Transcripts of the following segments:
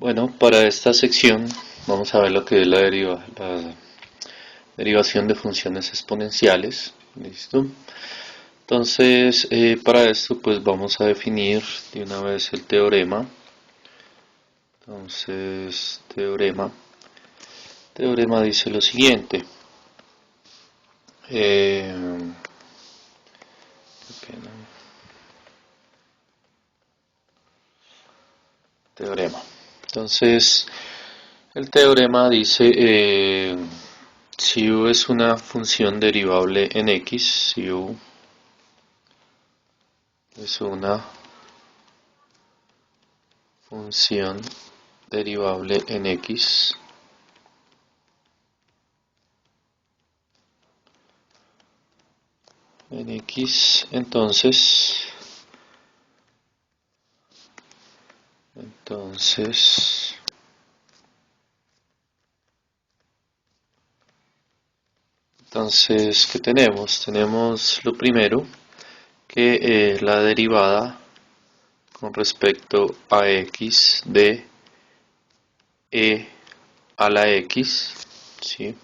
Bueno, para esta sección vamos a ver lo que es la derivación de funciones exponenciales. ¿Listo? Entonces, para esto pues vamos a definir de una vez el teorema. Entonces, teorema dice lo siguiente. Teorema. Entonces, el teorema dice si u es una función derivable en x, si u es una función derivable en x, entonces ¿qué tenemos? Tenemos lo primero, que la derivada con respecto a x de e a la x, ¿sí?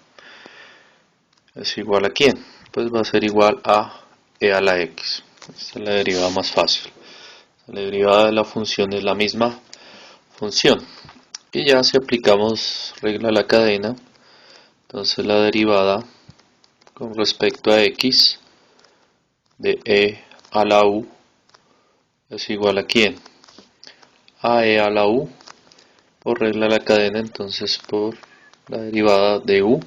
Es igual a ¿quién? Pues va a ser igual a e a la x. Esta es la derivada más fácil. La derivada de la función es la misma función. Y ya si aplicamos regla a la cadena, entonces la derivada con respecto a x de e a la u es igual a ¿quién? A e a la u por regla a la cadena, entonces por la derivada de u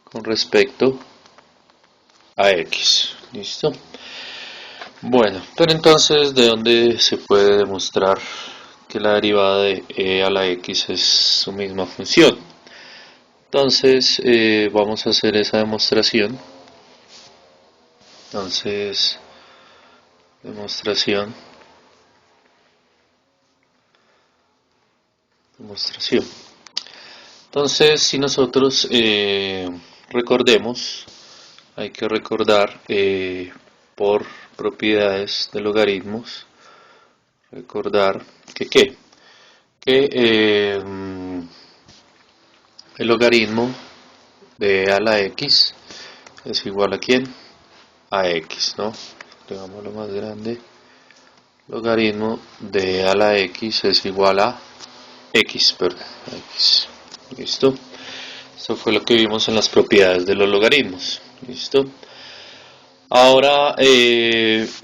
con respecto a x. ¿Listo? Bueno, pero entonces, ¿de dónde se puede demostrar que la derivada de e a la x es su misma función? Entonces, vamos a hacer esa demostración. Entonces, demostración. Entonces, si nosotros recordemos, hay que recordar por propiedades de logaritmos, recordar que el logaritmo de e a la x es igual a ¿quién? A x, ¿no? Digámoslo más grande. Logaritmo de e a la x es igual a x, perdón, x. ¿Listo? Esto fue lo que vimos en las propiedades de los logaritmos. ¿Listo? Ahora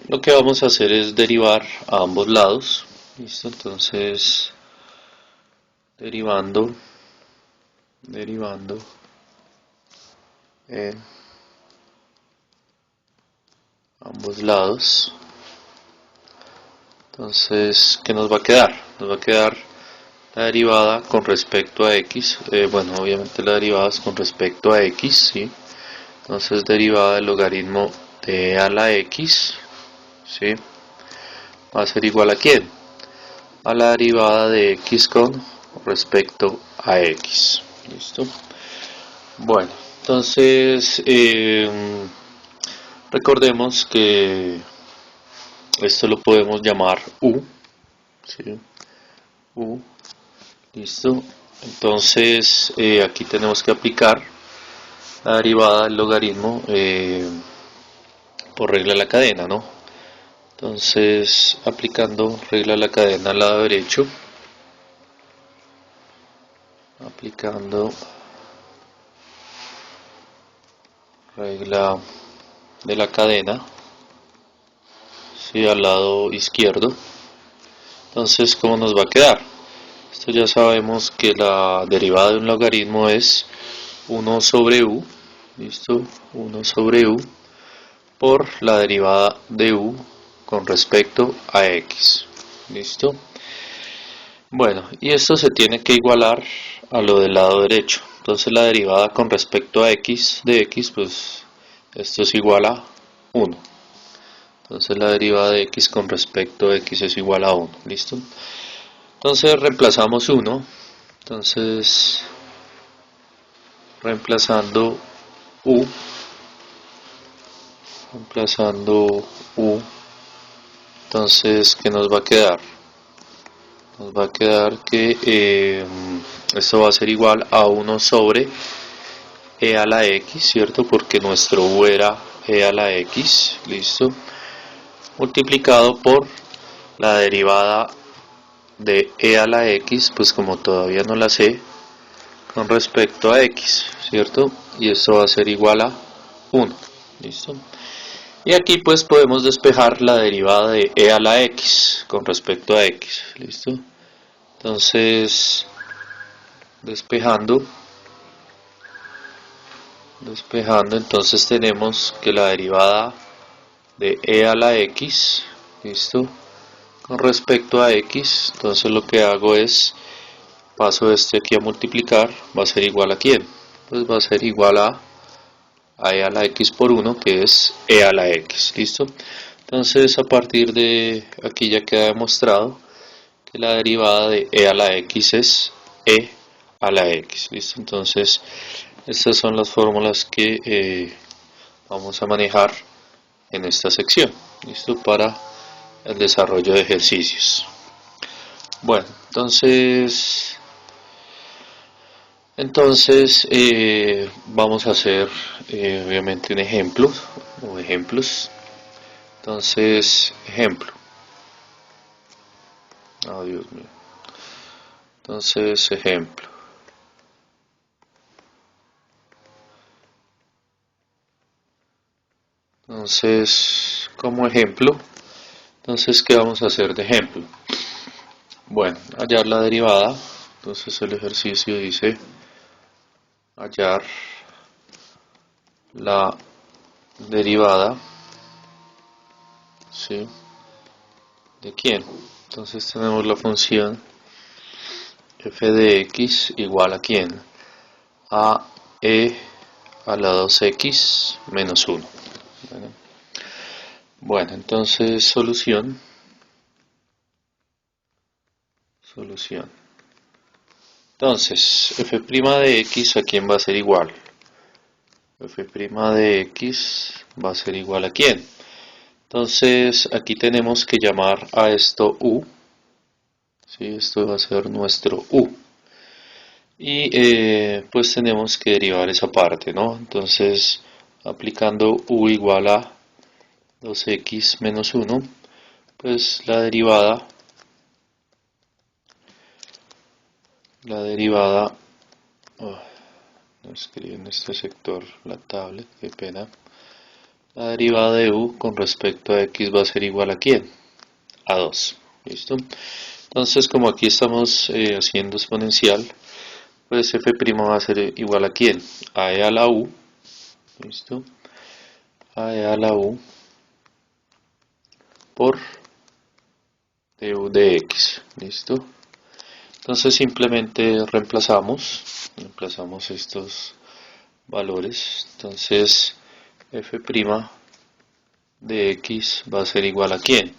lo que vamos a hacer es derivar a ambos lados. ¿Listo? Entonces, derivando en ambos lados. Entonces, ¿qué nos va a quedar? Nos va a quedar la derivada con respecto a x. Bueno, obviamente la derivada es con respecto a x, ¿sí? Entonces, derivada del logaritmo de e a la x, ¿sí? Va a ser igual a ¿quién? A la derivada de x con respecto a x. ¿Listo? Bueno, entonces recordemos que esto lo podemos llamar u, ¿sí? U, listo. Entonces aquí tenemos que aplicar la derivada del logaritmo por regla de la cadena, ¿no? Entonces, aplicando regla de la cadena al lado derecho, aplicando regla de la cadena, ¿sí? Al lado izquierdo. Entonces, ¿cómo nos va a quedar? Esto ya sabemos que la derivada de un logaritmo es 1 sobre u, ¿listo? 1 sobre u por la derivada de u con respecto a x, ¿listo? Bueno, y esto se tiene que igualar a lo del lado derecho. Entonces la derivada con respecto a x de x, pues esto es igual a 1. Entonces la derivada de x con respecto a x es igual a 1, ¿listo? Entonces reemplazamos 1. Entonces, reemplazando u, entonces, ¿qué nos va a quedar? nos va a quedar que esto va a ser igual a 1 sobre e a la x, ¿cierto? Porque nuestro u era e a la x, listo, multiplicado por la derivada de e a la x, pues como todavía no la sé, con respecto a x, ¿cierto? Y esto va a ser igual a 1, ¿listo? Y aquí pues podemos despejar la derivada de e a la x con respecto a x, ¿listo? Entonces, despejando, entonces tenemos que la derivada de e a la x, ¿listo? Con respecto a x, entonces lo que hago es, paso este aquí a multiplicar, va a ser igual a ¿quién? Pues va a ser igual a e a la x por 1, que es e a la x, ¿listo? Entonces a partir de aquí ya queda demostrado que la derivada de e a la x es e a la x, ¿listo? Entonces estas son las fórmulas que vamos a manejar en esta sección, ¿listo? Para el desarrollo de ejercicios. Bueno, entonces vamos a hacer obviamente un ejemplo o ejemplos. Entonces, ejemplo. Oh, Dios mío. Entonces, ejemplo. Entonces, como ejemplo, entonces, ¿qué vamos a hacer de ejemplo? Bueno, hallar la derivada. Entonces el ejercicio dice hallar la derivada, ¿sí? ¿De quién? Entonces tenemos la función f de x igual a ¿quién? A e a la 2x menos 1. Bueno, entonces solución. Entonces, f' de x a quién va a ser igual. F' de x va a ser igual a quién. Entonces, aquí tenemos que llamar a esto u. ¿Sí? Esto va a ser nuestro u. Y pues tenemos que derivar esa parte, ¿no? Entonces, aplicando u igual a 2x menos 1, pues la derivada, oh, no escribí en este sector la tablet, qué pena. La derivada de u con respecto a x va a ser igual a ¿quién? A 2, ¿listo? Entonces, como aquí estamos haciendo exponencial, pues f' va a ser igual a ¿quién? A e a la u, ¿listo? A e a la u por du de x, ¿listo? Entonces simplemente reemplazamos estos valores. Entonces f' de x va a ser igual a ¿quién?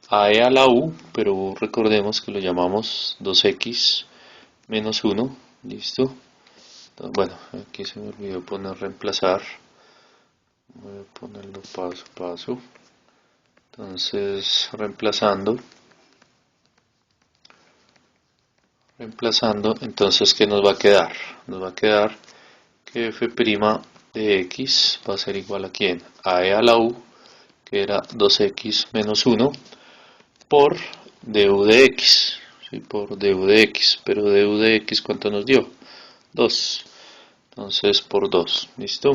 A e a la u, pero recordemos que lo llamamos 2x menos 1, ¿listo? Entonces, bueno, aquí se me olvidó poner reemplazar. Voy a ponerlo paso a paso. Entonces, reemplazando, entonces, ¿qué nos va a quedar? Nos va a quedar que f' de x va a ser igual a ¿quién? A e a la u, que era 2x menos 1, por du de x, ¿sí? Por du de x, pero du de x, ¿cuánto nos dio? 2, entonces por 2, ¿listo?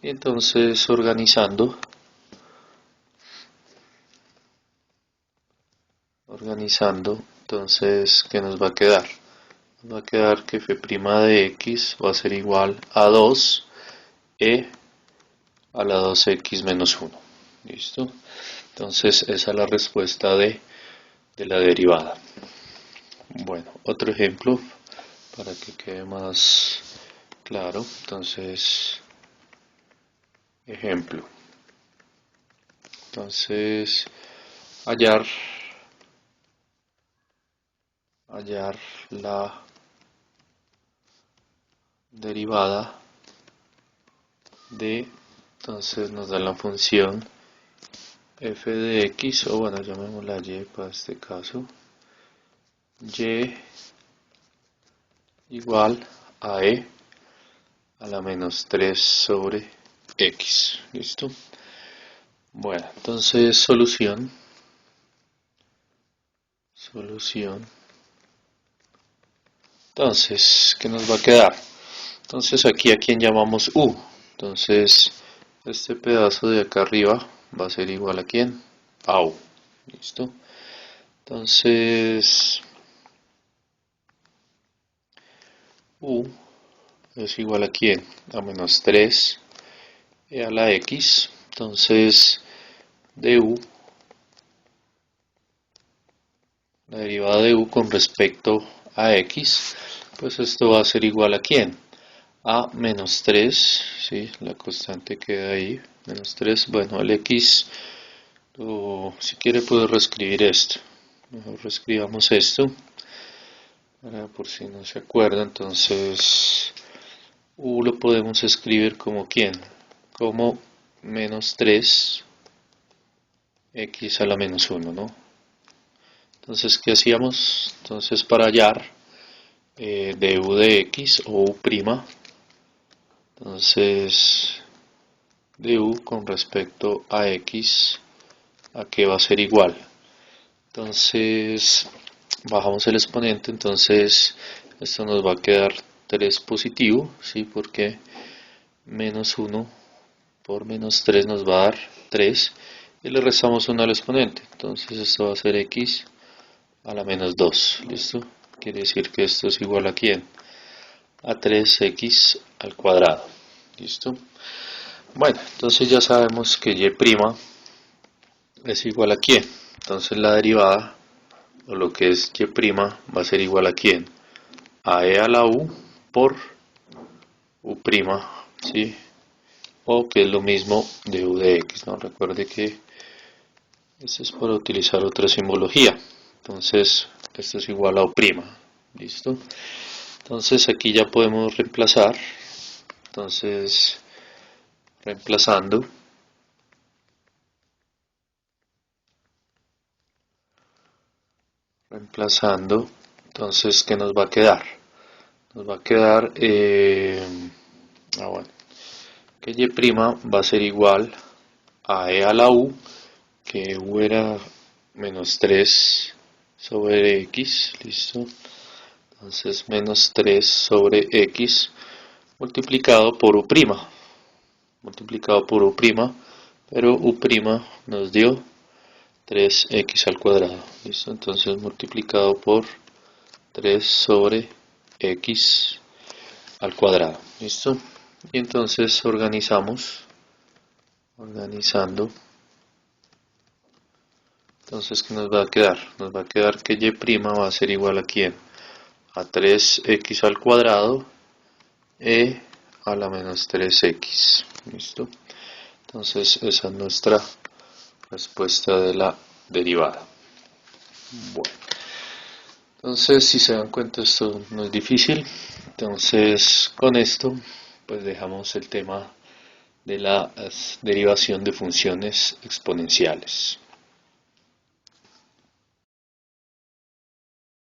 Y entonces organizando, entonces, ¿qué nos va a quedar? Nos va a quedar que f' de x va a ser igual a 2 e a la 2x menos 1, ¿listo? Entonces, esa es la respuesta de la derivada. Bueno, otro ejemplo para que quede más claro. Entonces, ejemplo. Entonces, hallar la derivada de, entonces nos da la función f de x, o bueno, llamémosla y para este caso, y igual a e a la menos 3 sobre x. ¿Listo? Bueno, entonces solución. Entonces, ¿qué nos va a quedar? Entonces aquí a quien llamamos u. Entonces, este pedazo de acá arriba va a ser igual a quién? A u. ¿Listo? Entonces, u es igual a quién? A menos 3 e a la x. Entonces, de u, la derivada de u con respecto a x, pues esto va a ser igual a quién? A menos 3, ¿sí? La constante queda ahí, menos 3. Bueno, el x, si quiere puedo reescribir esto. Mejor reescribamos esto, por si no se acuerda. Entonces, u lo podemos escribir como quién? Como menos 3 x a la menos 1, ¿no? Entonces, ¿qué hacíamos? Entonces, para hallar de u de x o u', entonces de u con respecto a x, ¿a qué va a ser igual? Entonces, bajamos el exponente, entonces esto nos va a quedar 3 positivo, ¿sí? Porque menos 1 por menos 3 nos va a dar 3 y le restamos 1 al exponente, entonces esto va a ser x a la menos 2, ¿listo? Quiere decir que esto es igual a ¿quién? A 3x al cuadrado, ¿listo? Bueno, entonces ya sabemos que y' es igual a ¿quién? Entonces la derivada, o lo que es y' va a ser igual a ¿quién? A e a la u por u', ¿sí? O que es lo mismo de u de x, ¿no? Recuerde que esto es para utilizar otra simbología. Entonces, esto es igual a u', ¿listo? Entonces aquí ya podemos reemplazar. Entonces, reemplazando, entonces, ¿qué nos va a quedar? Nos va a quedar, bueno, que y' va a ser igual a e a la u, que u era menos 3 sobre x, ¿listo? Entonces menos 3 sobre x multiplicado por u', pero u' nos dio 3x al cuadrado, ¿listo? Entonces multiplicado por 3 sobre x al cuadrado, ¿listo? Y entonces organizando, entonces ¿qué nos va a quedar? Nos va a quedar que y' va a ser igual a ¿quién? A 3x al cuadrado e a la menos 3x, ¿listo? Entonces esa es nuestra respuesta de la derivada. Bueno, entonces si se dan cuenta esto no es difícil. Entonces con esto pues dejamos el tema de la derivación de funciones exponenciales.